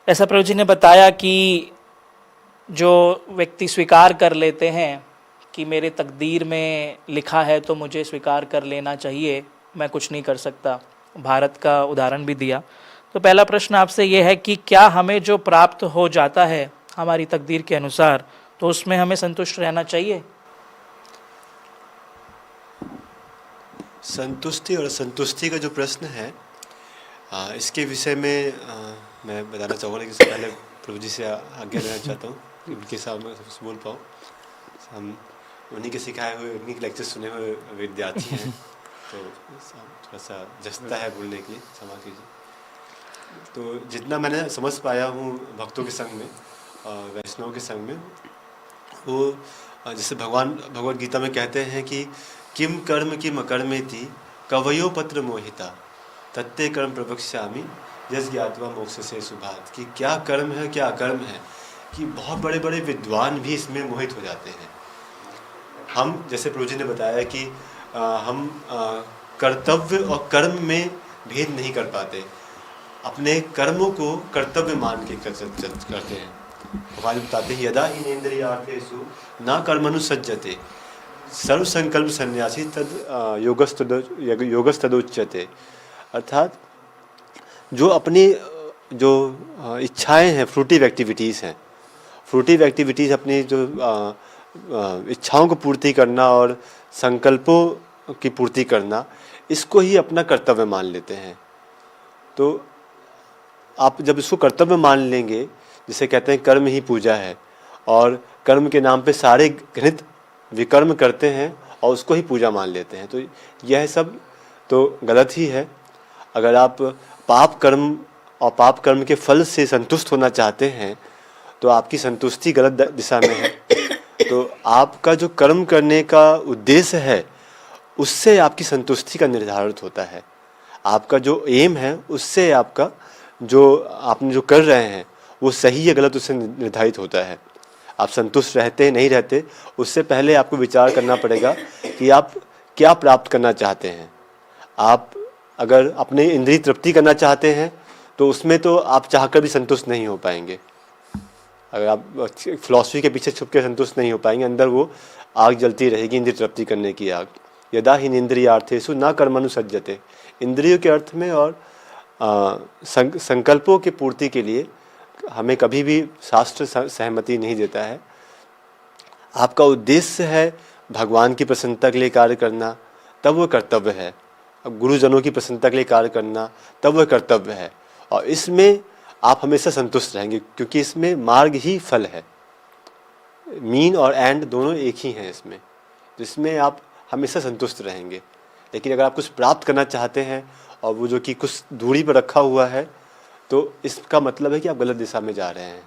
ऐसा प्रभु जी ने बताया कि जो व्यक्ति स्वीकार कर लेते हैं कि मेरे तकदीर में लिखा है तो मुझे स्वीकार कर लेना चाहिए, मैं कुछ नहीं कर सकता, भारत का उदाहरण भी दिया। तो पहला प्रश्न आपसे ये है कि क्या हमें जो प्राप्त हो जाता है हमारी तकदीर के अनुसार, तो उसमें हमें संतुष्ट रहना चाहिए? संतुष्टि और असंतुष्टि का जो प्रश्न है, इसके विषय में मैं बताना चाहूँगा, लेकिन उससे पहले प्रभु जी से आज्ञा लेना चाहता हूँ कि उनके सामने मैं बोल पाऊँ। हम उन्हीं के सिखाए हुए, उन्हीं के लेक्चर सुने हुए विद्यार्थी हैं, तो थोड़ा सा जचता है बोलने के लिए, क्षमा कीजिए। तो जितना मैंने समझ पाया हूँ भक्तों के संग में, वैष्णव के संग में, वो जैसे भगवद गीता में कहते हैं कि किम कर्म किम अकर्मेति कवयो पत्र मोहिता तत्ते कर्म प्रवक्ष्यामि यस ज्ञात्वा मोक्ष से शुभात्। कि क्या कर्म है क्या अकर्म है, कि बहुत बड़े बड़े विद्वान भी इसमें मोहित हो जाते हैं। हम जैसे प्रभु जी ने बताया कि हम कर्तव्य और कर्म में भेद नहीं कर पाते, अपने कर्मों को कर्तव्य मान के करते हैं। भगवान बताते हैं यदा हि नेन्द्रियार्थेषु न कर्मनुसज्जते सर्व संकल्प संन्यासी तद योगस्तदुच्यते। अर्थात जो अपनी जो इच्छाएं हैं, फ्रूटिव एक्टिविटीज़ हैं, फ्रूटिव एक्टिविटीज़ अपनी जो इच्छाओं को पूर्ति करना और संकल्पों की पूर्ति करना, इसको ही अपना कर्तव्य मान लेते हैं। तो आप जब इसको कर्तव्य मान लेंगे, जिसे कहते हैं कर्म ही पूजा है, और कर्म के नाम पे सारे घृणित विकर्म करते हैं और उसको ही पूजा मान लेते हैं, तो यह सब तो गलत ही है। अगर आप पाप कर्म और पाप कर्म के फल से संतुष्ट होना चाहते हैं तो आपकी संतुष्टि गलत दिशा में है। तो आपका जो कर्म करने का उद्देश्य है, उससे आपकी संतुष्टि का निर्धारित होता है। आपका जो एम है, उससे आपका जो आपने जो कर रहे हैं वो सही या गलत, उससे निर्धारित होता है। आप संतुष्ट रहते नहीं रहते, उससे पहले आपको विचार करना पड़ेगा कि आप क्या प्राप्त करना चाहते हैं। आप अगर अपने इंद्रिय तृप्ति करना चाहते हैं तो उसमें तो आप चाहकर भी संतुष्ट नहीं हो पाएंगे। अगर आप फिलॉसफी के पीछे छुप के संतुष्ट नहीं हो पाएंगे, अंदर वो आग जलती रहेगी, इंद्रिय तृप्ति करने की आग। यदा हि इंद्रियार्थेषु न कर्मनुसज्जते, इंद्रियों के अर्थ में और संकल्पों की पूर्ति के लिए हमें कभी भी शास्त्र सहमति नहीं देता है। आपका उद्देश्य है भगवान की प्रसन्नता के लिए कार्य करना, तब वह कर्तव्य है। गुरुजनों की प्रसन्नता के लिए कार्य करना, तब वह कर्तव्य है। और इसमें आप हमेशा संतुष्ट रहेंगे, क्योंकि इसमें मार्ग ही फल है। मीन और एंड दोनों एक ही हैं इसमें, जिसमें आप हमेशा संतुष्ट रहेंगे। लेकिन अगर आप कुछ प्राप्त करना चाहते हैं और वो जो कि कुछ दूरी पर रखा हुआ है, तो इसका मतलब है कि आप गलत दिशा में जा रहे हैं।